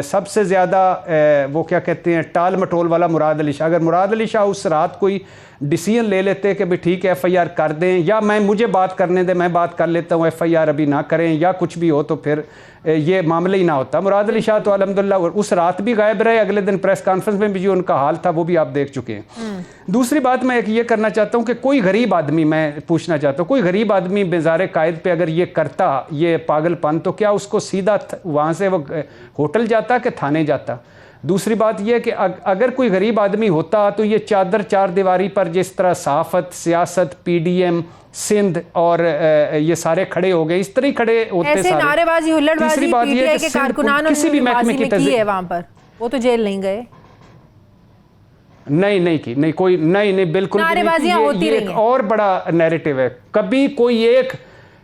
सबसे ज़्यादा वो क्या कहते हैं, टाल मटोल वाला मुराद अली शाह। अगर मुराद अली शाह उस रात कोई डिसीजन ले लेते कि भाई ठीक है एफआईआर कर दें, या मुझे बात करने दें, मैं बात कर लेता हूँ, एफआईआर अभी ना करें, या कुछ भी हो, तो फिर ये मामला ही ना होता। मुराद अली शाह तो अल्हम्दुलिल्लाह उस रात भी गायब रहे, अगले दिन प्रेस कॉन्फ्रेंस में भी जो उनका हाल था वो भी आप देख चुके हैं। दूसरी बात मैं एक ये करना चाहता हूँ कि कोई गरीब आदमी, मैं पूछना चाहता हूँ, कोई गरीब आदमी बेजार कायद पे अगर ये करता ये पागलपन, तो क्या उसको सीधा वहाँ से वो होटल जाता कि थाने जाता? दूसरी बात यह कि अगर कोई गरीब आदमी होता तो ये चादर चार दीवारी पर जिस तरह सहाफ़त, सियासत, पीडीएम, सिंध और ये सारे खड़े हो गए, इस तरह ही खड़े होते ऐसे सारे। नारेबाजी, हुल्लड़बाजी तीसरी बात यह पीटीआई कि के कारकुनानों किसी भी महकमे की की है वहाँ पर, वो तो जेल नहीं गए। नहीं की, नहीं कोई, नहीं बिल्कुल नारेबाजियां होती रही हैं। और बड़ा नैरेटिव है। कभी कोई एक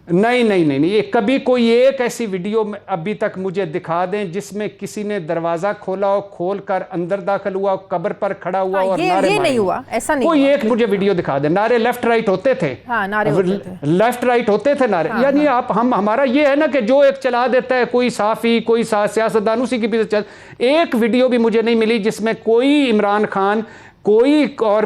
नहीं, ये कभी कोई एक ऐसी वीडियो में अभी तक मुझे दिखा दें जिसमें किसी ने दरवाजा खोला हो, खोल कर अंदर दाखिल हुआ, कब्र पर खड़ा हुआ और नारे ये नहीं हुआ, ऐसा नहीं कोई हुआ। एक मुझे वीडियो दिखा दे। नारे लेफ्ट राइट होते थे, हाँ, नारे होते थे, लेफ्ट राइट होते थे नारे। यानी आप हमारा ये है ना कि जो एक चला देता है कोई साफी, कोई सियासतदान, उसी के पीछे चल। एक वीडियो भी मुझे नहीं मिली जिसमें कोई इमरान खान, कोई और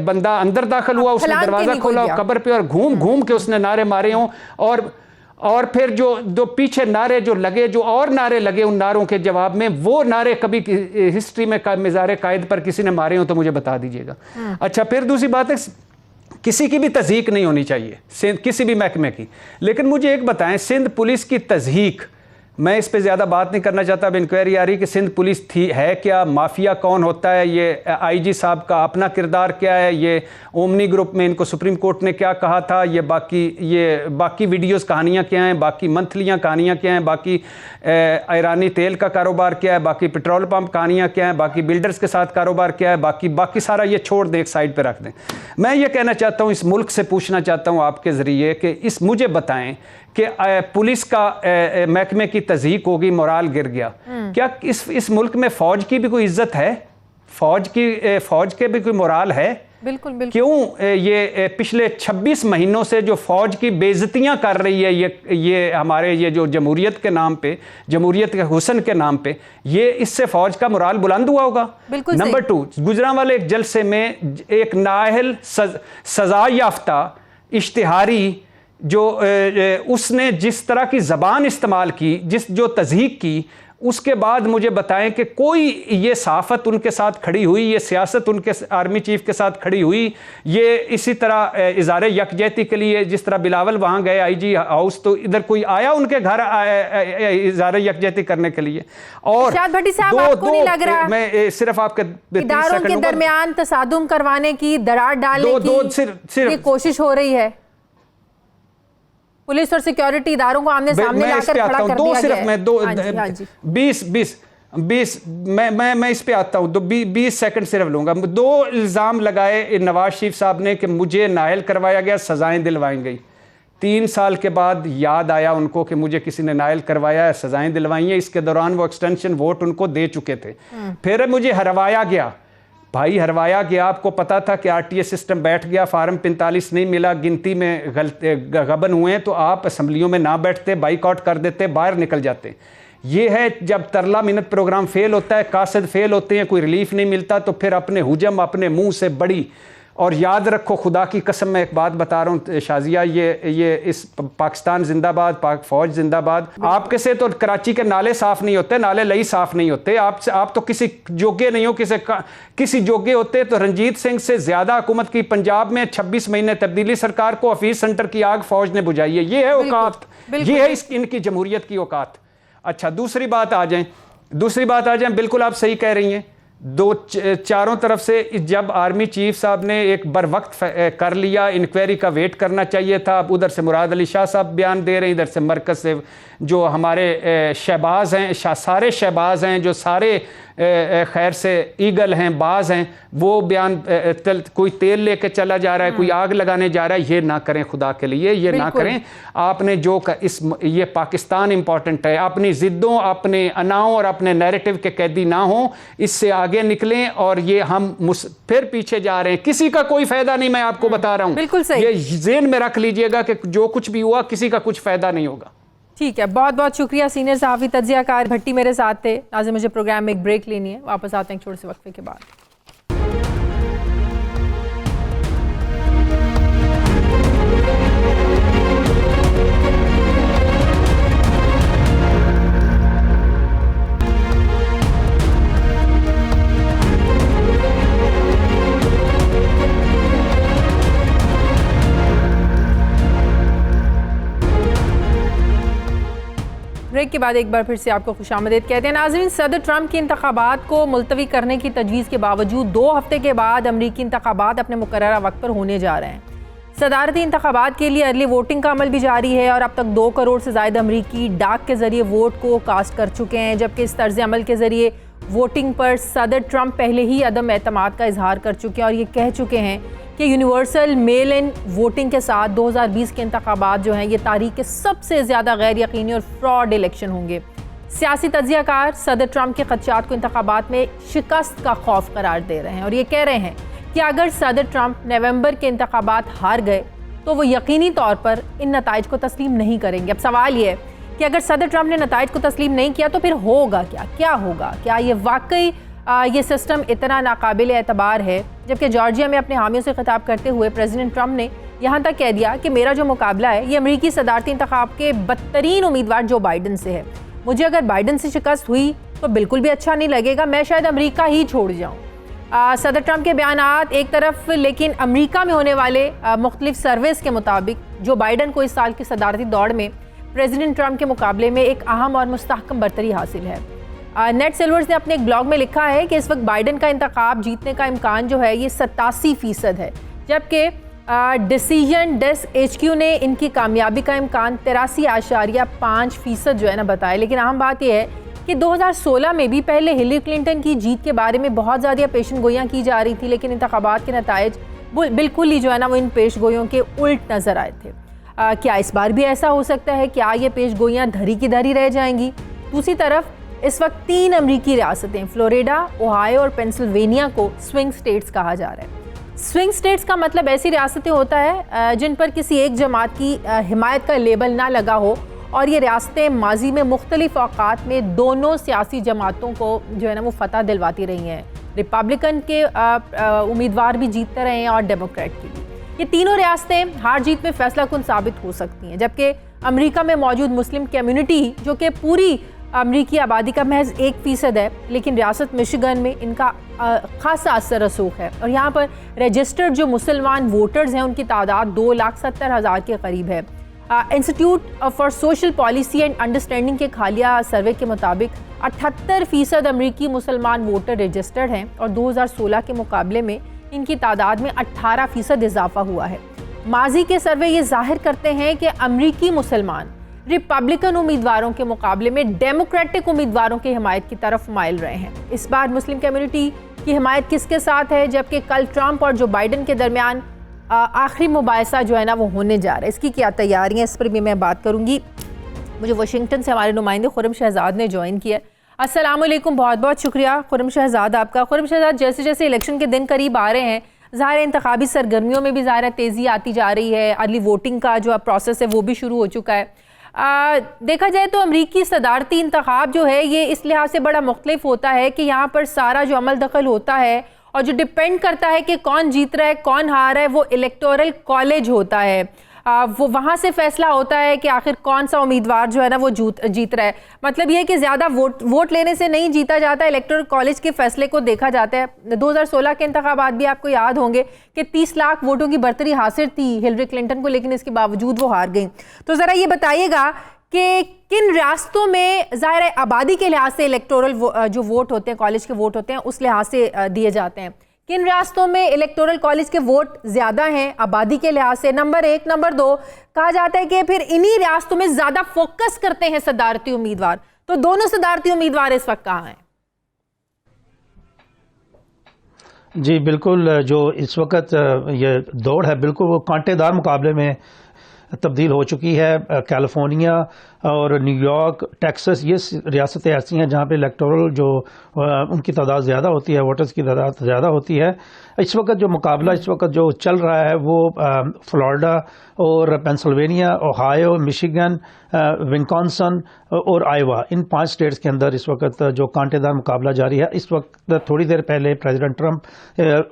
बंदा अंदर दाखिल हुआ, उसने दरवाजा खोला कब्र पे और घूम के उसने नारे मारे हों, और फिर जो पीछे नारे जो लगे, जो और नारे लगे उन नारों के जवाब में, वो नारे कभी हिस्ट्री में मिज़ारे कायद पर किसी ने मारे हो तो मुझे बता दीजिएगा। अच्छा, फिर दूसरी बात है, किसी की भी तज़हीक नहीं होनी चाहिए किसी भी महकमे की। लेकिन मुझे एक बताएं, सिंध पुलिस की तज़हीक, मैं इस पे ज़्यादा बात नहीं करना चाहता। अब इंक्वायरी आ रही कि सिंध पुलिस थी है क्या, माफिया कौन होता है, ये आईजी साहब का अपना किरदार क्या है, ये ओमनी ग्रुप में इनको सुप्रीम कोर्ट ने क्या कहा था, ये बाकी वीडियोस कहानियाँ क्या हैं, बाकी मंथलियाँ कहानियाँ क्या हैं, बाकी ईरानी तेल का कारोबार क्या है, बाकी पेट्रोल पंप कहानियाँ क्या हैं, बाकी बिल्डर्स के साथ कारोबार क्या है, बाकी सारा ये छोड़ दें, एक साइड पर रख दें। मैं ये कहना चाहता हूँ, इस मुल्क से पूछना चाहता हूँ आपके ज़रिए कि मुझे बताएं कि पुलिस का महकमे की तज़हीक होगी, मोराल गिर गया, क्या इस मुल्क में फ़ौज की भी कोई इज्जत है? फ़ौज के भी कोई मोराल है? बिल्कुल। क्यों ये पिछले 26 महीनों से जो फ़ौज की बेइज्जतियां कर रही है ये हमारे ये जो जमहूरियत के नाम पे, जमहूरियत के हुस्न के नाम पे, ये इससे फ़ौज का मोराल बुलंद हुआ होगा? नंबर 2, गुजरांवाले एक जलसे में एक नाअहल सज़ा याफ्ता इश्तिहारी जो उसने जिस तरह की ज़बान इस्तेमाल की, जो तज़हीक की, उसके बाद मुझे बताएं कि कोई ये सहाफ़त उनके साथ खड़ी हुई, ये सियासत उनके आर्मी चीफ के साथ खड़ी हुई, ये इसी तरह इज़ारे यकजहती के लिए जिस तरह बिलावल वहाँ गए आईजी हाउस, तो इधर कोई आया उनके घर इज़ारे यकजहती करने के लिए? और मैं सिर्फ आपके इदारों के दरमियान तसादुम करवाने की, दरार डालने की कोशिश हो रही है। पुलिस और सिक्योरिटी इदारों को आमने सामने लाकर खड़ा कर दिया गया है। मैं इस पे आता हूँ, 20 सेकंड सिर्फ लूंगा। 2 इल्ज़ाम लगाए नवाज शरीफ साहब ने कि मुझे नाअहल करवाया गया, सजाएं दिलवाई गई। 3 साल के बाद याद आया उनको कि मुझे किसी ने नाअहल करवाया है, सजाएं दिलवाई हैं। इसके दौरान वो एक्सटेंशन वोट उनको दे चुके थे। फिर मुझे हरवाया गया, भाई हरवाया गया। आपको पता था कि आरटीए सिस्टम बैठ गया, फार्म 45 नहीं मिला, गिनती में गबन हुए, तो आप असम्बलियों में ना बैठते, बाइकआउट कर देते, बाहर निकल जाते। ये है जब तरला मिन्नत प्रोग्राम फेल होता है, कासिद फेल होते हैं, कोई रिलीफ नहीं मिलता, तो फिर अपने हुजम अपने मुंह से बड़ी। और याद रखो, खुदा की कसम मैं एक बात बता रहा हूँ शाजिया, ये इस पाकिस्तान जिंदाबाद, पाक फौज जिंदाबाद। आपके से तो कराची के नाले साफ नहीं होते, नाले लई साफ नहीं होते। आप तो किसी जोगे नहीं हो, किसी जोगे होते तो रंजीत सिंह से ज्यादा हुकूमत की पंजाब में 26 महीने तब्दीली सरकार को हफीज सेंटर की आग फौज ने बुझाई है। ये है औकात, ये है इनकी जमहूरियत की औकात। अच्छा, दूसरी बात आ जाए, बिल्कुल आप सही कह रही हैं। चारों तरफ से जब आर्मी चीफ साहब ने एक बर वक्त कर लिया, इंक्वायरी का वेट करना चाहिए था। अब उधर से मुराद अली शाह साहब बयान दे रहे हैं, इधर से मरकज से जो हमारे शहबाज हैं, सारे शहबाज हैं, जो सारे खैर से ईगल हैं, बाज हैं, वो बयान कोई तेल लेके चला जा रहा है, कोई आग लगाने जा रहा है। ये ना करें खुदा के लिए, ये ना करें। आपने ये पाकिस्तान इंपॉर्टेंट है। अपनी जिद्दों, अपने अनाओं और अपने नैरेटिव के कैदी ना हो, इससे आगे निकलें। और ये हम फिर पीछे जा रहे हैं, किसी का कोई फायदा नहीं। मैं आपको बता रहा हूं, बिल्कुल सही। ये ज़हन में रख लीजिएगा कि जो कुछ भी हुआ किसी का कुछ फायदा नहीं होगा। ठीक है, बहुत बहुत शुक्रिया। सीनियर सहाफ़ी तज्ज़ियाकार भट्टी मेरे साथ थे। नाज़रीन, मुझे प्रोग्राम में एक ब्रेक लेनी है, वापस आते हैं एक छोटे से वक्फे के बाद। ब्रेक के बाद एक बार फिर से आपको खुशामदीद कहते हैं। नाज़रीन, सदर ट्रंप के इंतखाबात को मुलतवी करने की तजवीज़ के बावजूद 2 हफ्ते के बाद अमरीकी इंतखाबात अपने मुकर्ररा वक्त पर होने जा रहे हैं। सदारती इंतखाबात के लिए अर्ली वोटिंग का अमल भी जारी है और अब तक 2 करोड़ से ज़ायद अमरीकी डाक के ज़रिए वोट को कास्ट कर चुके हैं, जबकि इस तर्ज अमल के ज़रिए वोटिंग पर सदर ट्रंप पहले ही अदम एतमाद का इजहार कर चुके हैं और ये कह चुके हैं कि यूनिवर्सल मेल इन वोटिंग के साथ 2020 के इंतखाबात जो हैं ये तारीख के सबसे ज़्यादा गैर यकीनी और फ्रॉड इलेक्शन होंगे। सियासी तज्ज़ियाकार सदर ट्रंप के खदशात को इंतखाबात में शिकस्त का खौफ करार दे रहे हैं और ये कह रहे हैं कि अगर सदर ट्रंप नवंबर के इंतखाबात हार गए तो वो यकीनी तौर पर इन नताइज को तस्लीम नहीं करेंगे। अब सवाल ये है कि अगर सदर ट्रंप ने नताइज को तस्लीम नहीं किया तो फिर होगा क्या होगा? क्या ये वाकई ये सिस्टम इतना नाकाबिल एतबार है? जबकि जॉर्जिया में अपने हामियों से खिताब करते हुए प्रेसिडेंट ट्रंप ने यहाँ तक कह दिया कि मेरा जो मुकाबला है ये अमरीकी सदारती इंतखाब के बदतरीन उम्मीदवार जो बाइडन से है। मुझे अगर बाइडन से शिकस्त हुई तो बिल्कुल भी अच्छा नहीं लगेगा, मैं शायद अमरीका ही छोड़ जाऊँ। सदर ट्रंप के बयानात एक तरफ, लेकिन अमरीका में होने वाले मुख्तलिफ सर्वेस के मुताबिक जो बाइडन को इस साल की सदारती दौड़ में प्रेसिडेंट ट्रंप के मुकाबले में एक अहम और मुस्तहकम बरतरी हासिल है। नेट सिल्वर्स ने अपने एक ब्लॉग में लिखा है कि इस वक्त बाइडन का इंतखाब जीतने का इम्कान जो है ये 87% है, जबकि डिसीजन डेस्क HQ ने इनकी कामयाबी का इम्कान 83.5% जो है ना बताया। लेकिन अहम बात यह है कि 2016 में भी पहले हिलरी क्लिंटन की जीत के बारे में बहुत ज़्यादा पेशन गोइयाँ की जा रही थी, लेकिन इंतखाबात के नताइज बिल्कुल ही जो है ना वो इन पेश गोइयों के उल्ट नज़र आए थे। क्या इस बार भी ऐसा हो सकता है? क्या ये पेश गोइयाँ धरी की धरी रह जाएंगी? दूसरी तरफ इस वक्त 3 अमरीकी रियासतें फ्लोरिडा, ओहायो और पेंसिल्वेनिया को स्विंग स्टेट्स कहा जा रहा है। स्विंग स्टेट्स का मतलब ऐसी रियासतें होता है जिन पर किसी एक जमात की हिमायत का लेबल ना लगा हो और ये रियासतें माजी में मुख्तलिफ औकात में दोनों सियासी जमातों को जो है ना वो फतह दिलवाती रही हैं। रिपब्लिकन के उम्मीदवार भी जीतते रहे हैं और डेमोक्रेट की भी। ये तीनों रियासतें हार जीत में फैसला कुन साबित हो सकती हैं, जबकि अमेरिका में मौजूद मुस्लिम कम्युनिटी जो कि पूरी अमरीकी आबादी का महज 1% है, लेकिन रियासत मिशिगन में इनका खासा असर रसूख है और यहाँ पर रजिस्टर्ड जो मुसलमान वोटर्स हैं उनकी तादाद 2,70,000 के करीब है। Institute for social policy and understanding के हालिया सर्वे के मुताबिक 78% अमरीकी मुसलमान वोटर रजिस्टर्ड हैं और 2016 के मुकाबले में इनकी तादाद में 18% इजाफा हुआ है। माजी के सर्वे ये जाहिर करते हैं कि अमरीकी मुसलमान रिपब्लिकन उम्मीदवारों के मुकाबले में डेमोक्रेटिक उम्मीदवारों की हिमायत की तरफ माइल रहे हैं। इस बार मुस्लिम कम्युनिटी की हिमायत किसके साथ है, जबकि कल ट्रंप और जो बाइडन के दरमियान आखिरी मुबाहिसा जो है ना वो होने जा रहा है, इसकी क्या तैयारियां, इस पर भी मैं बात करूंगी। मुझे वाशिंगटन से हमारे नुमाइंदे खुरम शहजाद ने ज्वाइन किया। अस्सलाम वालेकुम, बहुत बहुत शुक्रिया खुरम शहजाद आपका। खुरम शहजाद, जैसे जैसे इलेक्शन के दिन करीब आ रहे हैं, ज़ाहिर इंतखाबी सरगर्मियों में भी ज़ाहिर तेज़ी आती जा रही है। अर्ली वोटिंग का जो प्रोसेस है वो भी शुरू हो चुका है। देखा जाए तो अमरीकी सदारती इंतखाब जो है ये इस लिहाज से बड़ा मुख्तलिफ होता है कि यहाँ पर सारा जो अमल दखल होता है और जो डिपेंड करता है कि कौन जीत रहा है कौन हार रहा है वो इलेक्टोरल कॉलेज होता है। वो वहाँ से फैसला होता है कि आखिर कौन सा उम्मीदवार जो है ना वो जीत रहा है। मतलब ये है कि ज़्यादा वोट लेने से नहीं जीता जाता, इलेक्टोरल कॉलेज के फैसले को देखा जाता है। 2016 के इंतखाबात भी आपको याद होंगे कि 30 लाख वोटों की बढ़तरी हासिल थी हिलरी क्लिंटन को, लेकिन इसके बावजूद वो हार गई। तो ज़रा ये बताइएगा कि किन रियासतों में ज़ाहिर आबादी के लिहाज से इलेक्टोरल जो वोट होते हैं, कॉलेज के वोट होते हैं, उस लिहाज से दिए जाते हैं। किन रियासतों में इलेक्टोरल कॉलेज के वोट ज़्यादा हैं आबादी के लिहाज से, नंबर 1। नंबर 2, कहा जाता है कि फिर इन्हीं रियासतों में ज़्यादा फोकस करते हैं सदारती उम्मीदवार। तो दोनों सदारती उम्मीदवार इस वक्त कहाँ हैं? जी बिल्कुल, जो इस वक्त ये दौड़ है बिल्कुल वो कांटेदार मुकाबले में तब्दील हो चुकी है। कैलिफोर्निया और न्यूयॉर्क, टेक्सास, ये रियासतें ऐसी हैं जहाँ पे इलेक्टोरल जो उनकी तादाद ज़्यादा होती है, वोटर्स की तादाद ज़्यादा होती है। इस वक्त जो मुकाबला इस वक्त जो चल रहा है वो फ्लोरिडा और पेंसिल्वेनिया, ओहायो, मिशिगन, विस्कॉन्सिन और आयोवा, इन 5 स्टेट्स के अंदर इस वक्त जो कांटेदार मुकाबला जारी है। इस वक्त थोड़ी देर पहले प्रेसिडेंट ट्रंप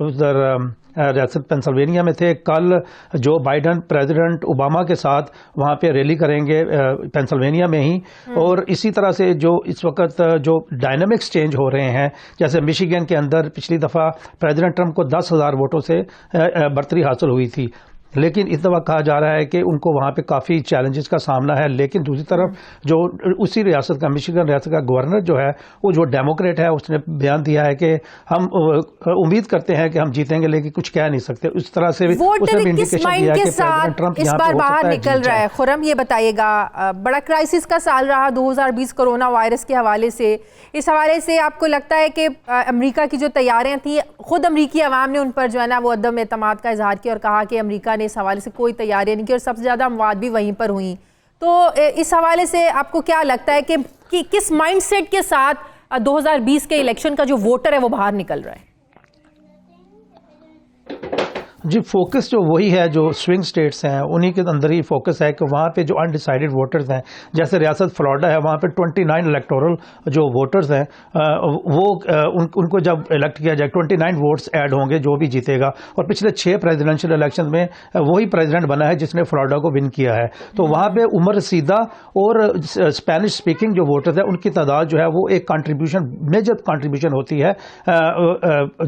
उधर रियासत पेंसिल्वेनिया में थे। कल जो बाइडन प्रेसिडेंट ओबामा के साथ वहाँ पे रैली करेंगे पेंसिल्वेनिया में ही। और इसी तरह से जो इस वक्त जो डायनामिक्स चेंज हो रहे हैं, जैसे मिशिगन के अंदर पिछली दफ़ा प्रेसिडेंट ट्रंप को 10,000 वोटों से बढ़तरी हासिल हुई थी, लेकिन इस दफ़ा कहा जा रहा है कि उनको वहाँ पे काफ़ी चैलेंजेस का सामना है। लेकिन दूसरी तरफ जो उसी रियासत का मिशिगन रियासत का गवर्नर जो है वो जो डेमोक्रेट है उसने बयान दिया है कि हम उम्मीद करते हैं कि हम जीतेंगे, लेकिन कुछ कह नहीं सकते। उस तरह से वोटर किस माइंड के साथ इस बार बाहर निकल रहा है? खुरम ये बताइएगा, बड़ा क्राइसिस का साल रहा 2020 कोरोना वायरस के हवाले से। इस हवाले से आपको लगता है कि अमेरिका की जो तैयारियां थी, खुद अमेरिकी अवाम ने उन पर जो है ना वो अदम एतमाद का इजहार किया और कहा कि अमेरिका ने इस हवाले से कोई तैयारियां नहीं की और सबसे ज़्यादा अमवात भी वहीं पर हुई। तो इस हवाले से आपको क्या लगता है कि किस माइंडसेट के साथ 2020 के इलेक्शन का जो वोटर है वो बाहर निकल रहा है? जी, फोकस जो वही है जो स्विंग स्टेट्स हैं उन्हीं के अंदर ही फोकस है कि वहाँ पे जो अनडिसाइडेड वोटर्स हैं, जैसे रियासत फ्लोरिडा है वहाँ पे 29 इलेक्टोरल जो वोटर्स हैं वो उनको जब इलेक्ट किया जाए 29 वोट्स ऐड होंगे जो भी जीतेगा। और पिछले 6 प्रेसिडेंशियल इलेक्शन में वही प्रेसिडेंट बना है जिसने फ्लोरिडा को विन किया है। तो वहाँ पे उम्र रसीदा और स्पेनिश स्पीकिंग जो वोटर्स हैं उनकी तादाद जो है वो एक कंट्रीब्यूशन, मेजर कंट्रीब्यूशन होती है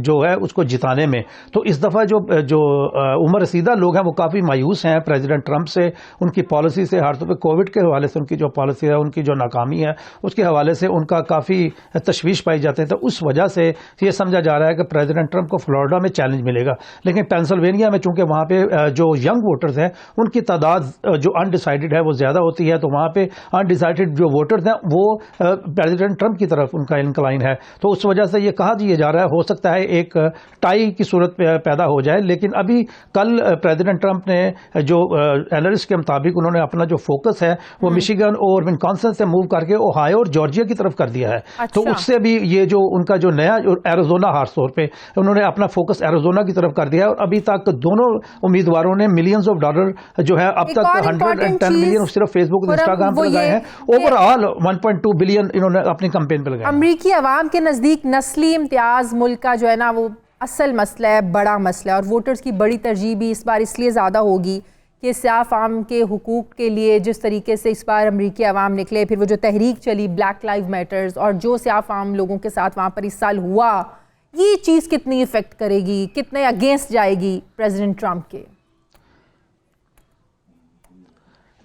जो है उसको जिताने में। तो इस दफ़ा जो उम्र रसीदा लोग हैं वो काफ़ी मायूस हैं प्रेसिडेंट ट्रंप से, उनकी पॉलिसी से, हर तौर पे कोविड के हवाले से उनकी जो पॉलिसी है, उनकी जो नाकामी है उसके हवाले से उनका काफ़ी तशवीश पाई जाती है। तो उस वजह से ये समझा जा रहा है कि प्रेसिडेंट ट्रंप को फ्लोरिडा में चैलेंज मिलेगा। लेकिन पेंसिल्वेनिया में चूंकि वहाँ पे जो यंग वोटर्स हैं उनकी तादाद जो अनडिसाइडेड है वो ज़्यादा होती है, तो वहाँ पे अनडिसाइडेड जो वोटर्स हैं वो प्रेसिडेंट ट्रंप की तरफ उनका इंक्लाइन है। तो उस वजह से ये कहा जा रहा है हो सकता है एक टाई की सूरत पैदा हो जाए। लेकिन अभी कल प्रेसिडेंट ट्रंप ने जो एनालिस्ट के मुताबिक उन्होंने अपना जो फोकस है वो मिशिगन और विस्कॉन्सिन से मूव करके ओहायो और जॉर्जिया की तरफ कर दिया है। अच्छा। तो उससे भी ये जो उनका जो नया एरिज़ोना खास तौर पे उन्होंने अपना फोकस एरिज़ोना की तरफ कर दिया है। और अभी तक दोनों उम्मीदवारों ने मिलियंस ऑफ डॉलर जो है अब तक 110 मिलियन सिर्फ फेसबुक और इंस्टाग्राम पर लगाए हैं। ओवरऑल 1.2 बिलियन इन्होंने अपनी कैंपेन पर लगाए। अमेरिकी अवाम के नज़दीक नस्ली इम्तियाज मुल्क का जो है ना वो असल मसला है, बड़ा मसला है, और वोटर्स की बड़ी तरजीह भी इस बार इसलिए ज़्यादा होगी कि स्याह फाम के हुकूक के लिए जिस तरीके से इस बार अमेरिकी अवाम निकले, फिर वो जो तहरीक चली ब्लैक लाइव मैटर्स और जो स्याह फाम लोगों के साथ वहाँ पर इस साल हुआ, ये चीज़ कितनी इफेक्ट करेगी, कितने अगेंस्ट जाएगी प्रेसिडेंट ट्रंप के?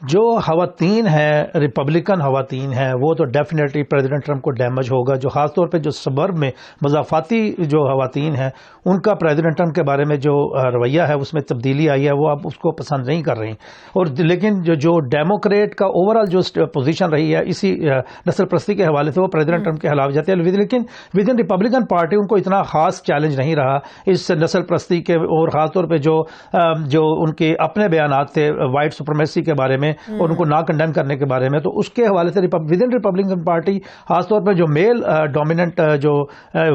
जो खवातीन है, रिपब्लिकन खवातीन है, वो तो डेफिनेटली प्रेसिडेंट ट्रंप को डैमेज होगा। जो खासतौर पे जो सबर्ब में मज़ाफ़ाती जो खवातीन हैं उनका प्रेसिडेंट ट्रंप के बारे में जो रवैया है उसमें तब्दीली आई है, वो अब उसको पसंद नहीं कर रही। और लेकिन जो डेमोक्रेट का ओवरऑल जो पोजीशन रही है इसी नस्ल परस्ती के हवाले से वो प्रेसिडेंट ट्रंप के खिलाफ जाती है। लेकिन विद इन रिपब्लिकन पार्टी उनको इतना खास चैलेंज नहीं रहा इस नस्ल परस्ती के, और ख़ासतौर पर जो उनके अपने बयान थे वाइट सुप्रीमेसी के बारे में और उनको ना कंडेम करने के बारे में, तो उसके हवाले से विद इन रिपब्लिकन पार्टी खासतौर पर जो मेल डोमिनेंट जो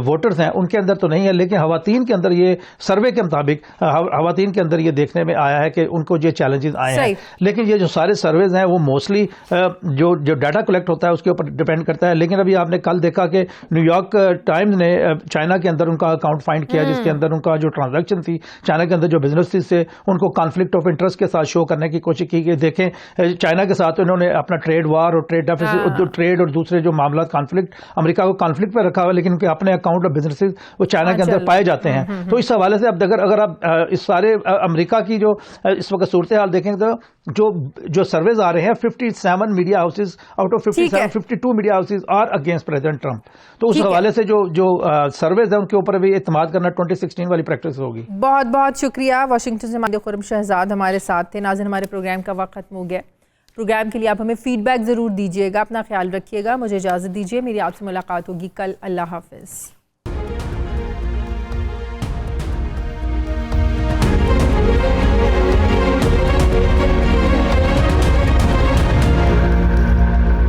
वोटर्स हैं उनके अंदर तो नहीं है। लेकिन खवातीन के अंदर ये सर्वे के मुताबिक खवातीन के अंदर ये देखने में आया है कि उनको ये चैलेंजेस आए हैं। लेकिन ये जो सारे सर्वेज हैं वो मोस्टली जो डाटा कलेक्ट होता है उसके ऊपर डिपेंड करता है। लेकिन अभी आपने कल देखा कि न्यूयॉर्क टाइम्स ने चाइना के अंदर उनका अकाउंट फाइंड किया जिसके अंदर उनका जो ट्रांजैक्शन थी, चाइना के अंदर जो बिजनेस थी, से उनको कॉन्फ्लिक्ट ऑफ इंटरेस्ट के साथ शो करने की कोशिश की। देखें चाइना के साथ इन्होंने अपना ट्रेड वार और ट्रेड डेफिसिट, ट्रेड और दूसरे जो मामला कॉन्फ्लिक्ट, अमेरिका को कॉन्फ्लिक्ट पर रखा हुआ, लेकिन उनके अपने अकाउंट और बिजनेसेस वो चाइना के अंदर पाए जाते हैं। तो इस हवाले से अब अगर आप इस सारे अमेरिका की जो इस वक्त सूरत हाल देखेंगे तो जो सर्वेज आ रहे हैं 57 media houses out of 52 media houses are against president Trump. तो उस हवाले से जो सर्वेज है उनके ऊपर भी इत्मीनान करना 2016 वाली प्रैक्टिस होगी। बहुत बहुत शुक्रिया। वाशिंगटन से मादी खुरम शहजाद हमारे साथ थे। नाज़रीन, हमारे प्रोग्राम का वक्त खत्म हो गया। प्रोग्राम के लिए आप हमें फीडबैक ज़रूर दीजिएगा। अपना ख्याल रखिएगा। मुझे इजाज़त दीजिए, मेरी आपसे मुलाकात होगी कल। अल्लाह हाफ़िज़।